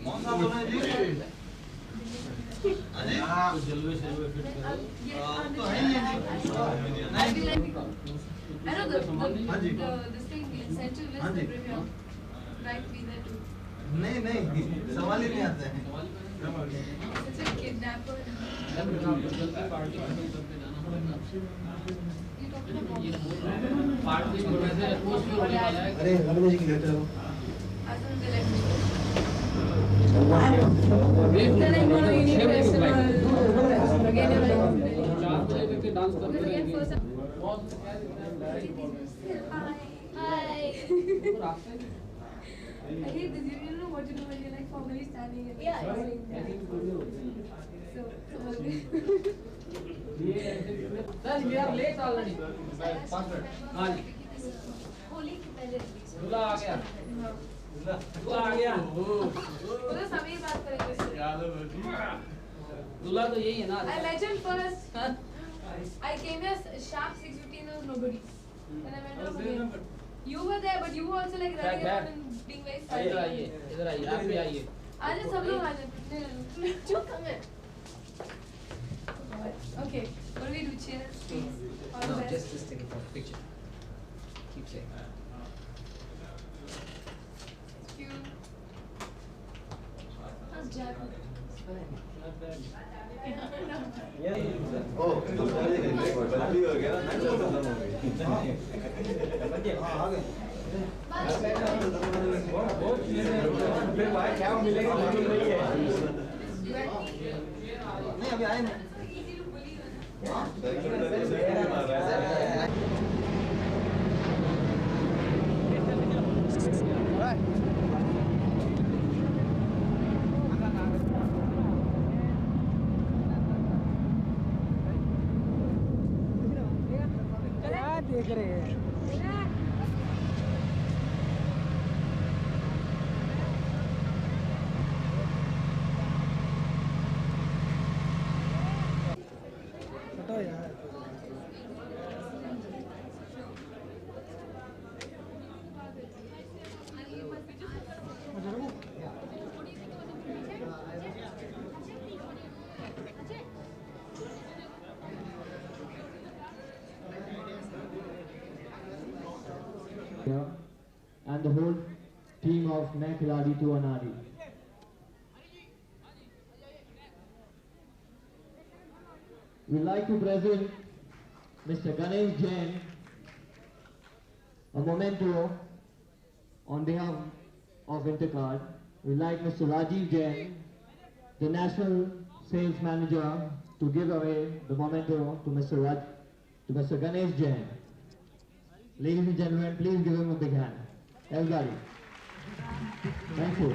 कौन सा बोल रहे हैं जी? हाँ जलवे शलवे फिट करो तो है ही नहीं। I know this thing incentive is the premium. Right to be there too. नहीं सवाल ही नहीं आता है। Such a kidnapper. अरे रवीना जी की लेटर हो। Then I'm going to Indian festival. Again, Hi. I hate this. You don't know what to do when you're like formally standing and so Sir, we are late already. Holi के पहले release दूल्हा आ गया। दूल्हा आ गया। तो समीर बात करेंगे। दूल्हा तो यही है ना। I legend first. I came here sharp 6:15. There was nobody. Then I went off again. You were there, but you were also like running around and being very silent. इधर आइए, आप भी आइए। आज सब लोग आ जाते। चुप come here. Okay, what do we do? Cheers, please. All the best. Just take a picture. Keep saying. Thank you. How's Jack? It's fine. Not bad. ओ बदली हो गया ना हाँ आ गए फिर भाई क्या मिलेगा नहीं है नहीं अभी आए नहीं देख रहे हैं हटो यार and the whole team of Main Khiladi Tu Anari. We'd like to present Mr. Ganesh Jain a memento on behalf of Intercard. We'd like Mr. Rajiv Jain, the National Sales Manager, to give away the memento to Mr. Ganesh Jain. Ladies and gentlemen, please give him a big hand. Everybody. Thank you.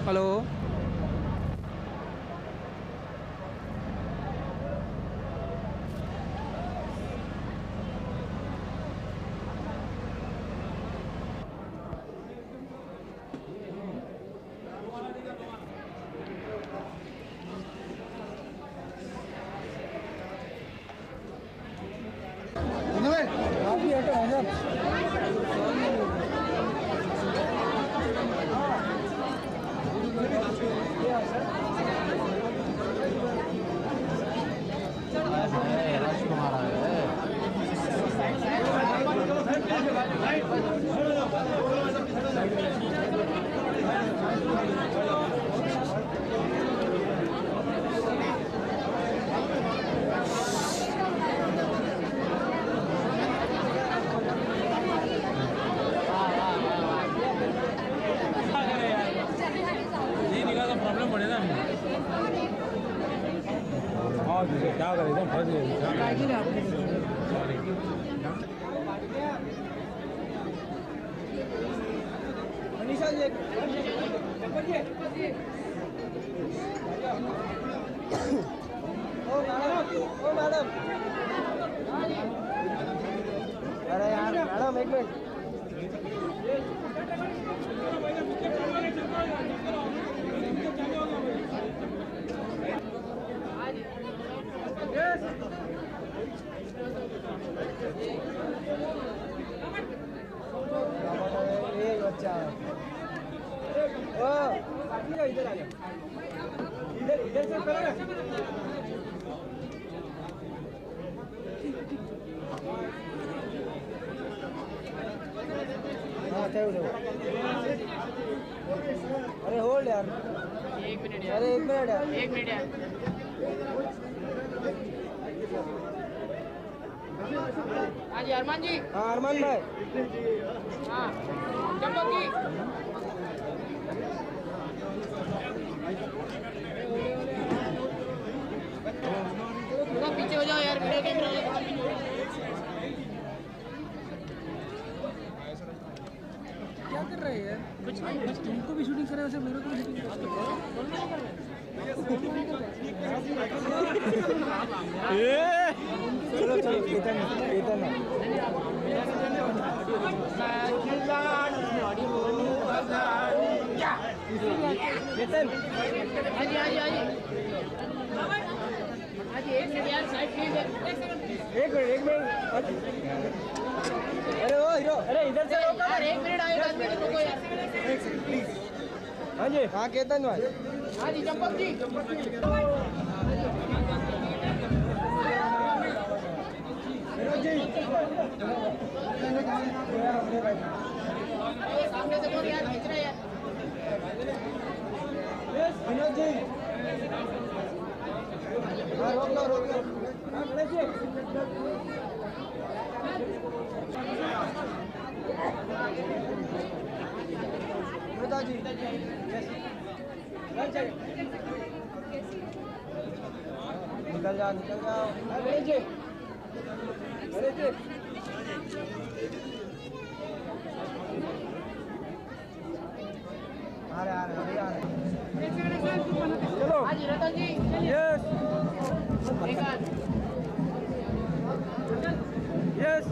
Hello आप भी हटो आजा क्या करें एकदम फंस गए। मनीषा जी ओ madam अरे यार मैडम एक मिनट बच्चा इधर आ जाओ इधर से हाँ अरे होल्ड यार 1 मिनट यार। अरे 1 मिनट यार 1 मिनट यार। हाँ जी अरमान जी। हाँ अरमान भाई हाँ चंपक जी। थोड़ा पीछे हो जाओ यार वीडियो कैमरा। क्या कर रहे हैं कुछ नहीं बस तुमको भी शूटिंग करे वैसे मेरे को भी शूटिंग चलो चलो केतन केतन केतन हाँ जी हाँ जी हाँ जी हाँ जी 1 मिनट यार साइड प्लीज। 1 मिनट अरे ओ हीरो अरे इधर से रोको यार 1 मिनट आएगा आदमी को रोको यार। प्लीज हाँ जी हाँ केतन भाई हाँ जी चंपक जी। सामने से कौन यार खींच रहे हैं विनोद जी हाँ रोक लो हाँ गणेश जी अमृता जी निकल जाओ हाँ गणेश जी आ रहे चलो हाँ जी रतन जी। यस एक हाथ। यस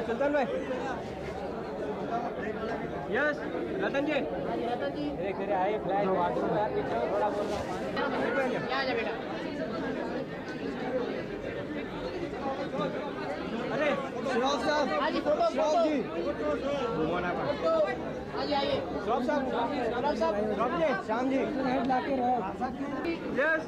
सुल्तान भाई यस रतन जी हाँ जी रतन जी। तेरे आए फ्लैश थोड़ा बोल रहा क्या जा बेटा। अरे श्रॉफ साहब हाँ जी फोटो श्रॉफ जी फोटो। हाँ जी आइए श्रॉफ साहब श्रॉफ जी श्याम जी हेड ला के रहो यस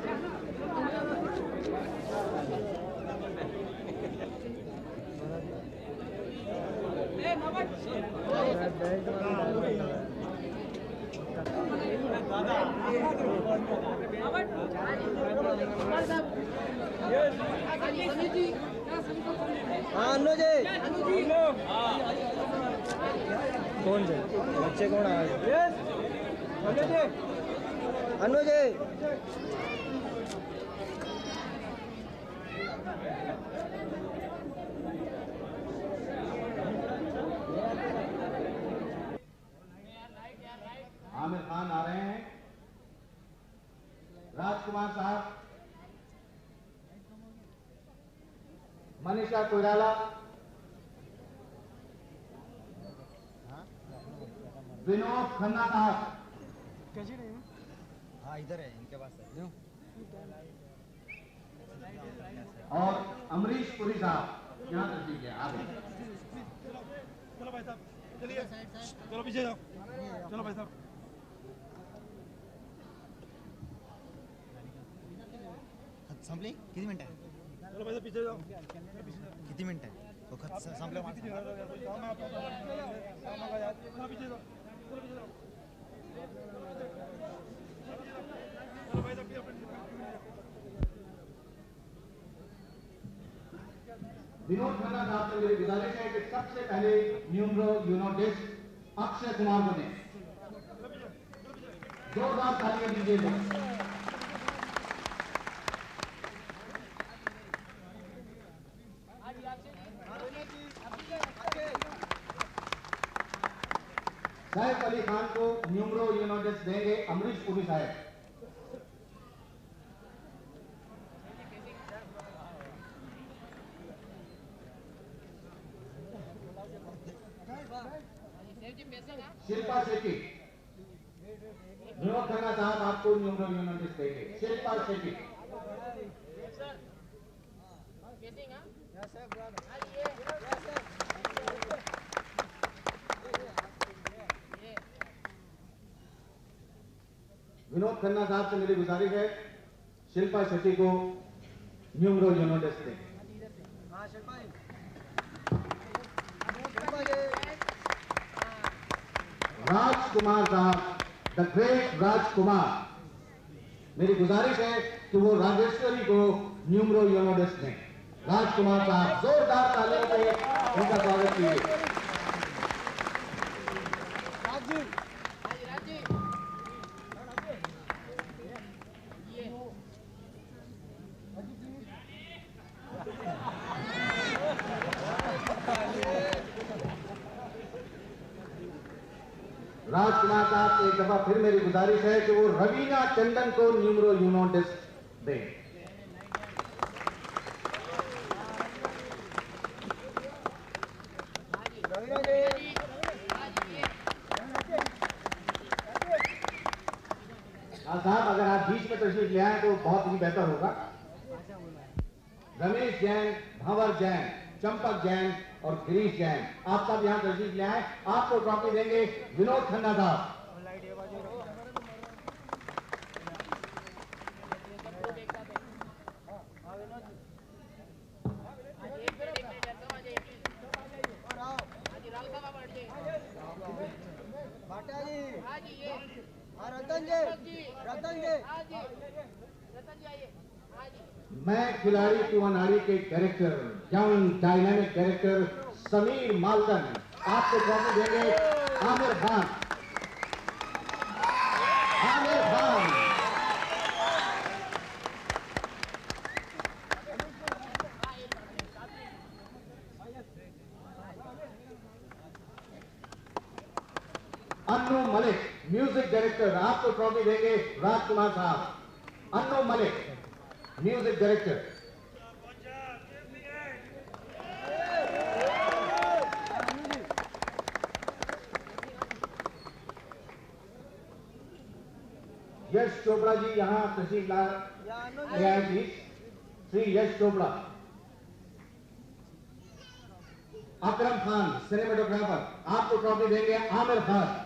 समीर जी। हाँ अनु जी कौन से बच्चे कौन आए यस अनु जी आमिर खान आ रहे हैं, राजकुमार साहब, मनीषा कोइराला, विनोद खन्ना साहब, हाँ इधर है इनके पास है और अमरीश पुरी साहब यहाँ तक है आगे। चलो भाई साहब चलिए चलो पीछे जाओ चलो भाई साहब संपली किती मिनिट आहे चलो भाई साहब पीछे जाओ किती मिनिट आहे तो खत संपलं चलो पीछे जाओ चलो पीछे जाओ चलो भाई साहब विनोद खन्ना साहब से मेरी गुजारिश है कि सबसे पहले न्यूमरो यूनोडिस्ट अक्षय कुमार को दें। जोरदार तालियां दीजिएगा। सैफ अली खान को न्यूमरो यूनोटिस देंगे अमरीश पुरी साहब। शिल्पा शेट्टी, विनोद खन्ना साहब आपको न्यूमरो यूनोटिस देंगे। शिल्पा शेट्टी, विनोद खन्ना साहब से मेरी गुजारिश है शिल्पा शेट्टी को न्यूमरो यूनोटिस दें। राजकुमार साहब, द ग्रेट राजकुमार, मेरी गुजारिश है कि वो राजेश्वरी को न्यूमरो यूनोटिस दें। राजकुमार साहब, जोरदार तालियों से उनका स्वागत कीजिए। राजकुमार साहब से एक दफा फिर मेरी गुजारिश है कि वो रवीना टंडन को न्यूमरो यूनोटिस दें। साहब अगर आप बीच में तशरीफ ले आए तो बहुत ही बेहतर होगा। रमेश जैन, भंवर जैन, चंपक जैन और गिरीश जैन, आप सब यहाँ तशरीफ ले आए। आपको ट्रॉफी देंगे विनोद खन्ना साहब। मैं खिलाड़ी तू अनाड़ी के character, young dynamic character Sameer Malkan, आपको ट्रॉफी देंगे आमिर खान। आमिर खान, अन्नू मलिक, म्यूजिक डायरेक्टर, आपको ट्रॉफी देंगे राजकुमार साहब। Anu Malik, music director. यश चोपड़ा जी यहाँ तशरीफ ले आए प्लीज। श्री यश चोपड़ा। अकरम खान, सिनेमेटोग्राफर, आपको ट्रॉफी देंगे आमिर खान।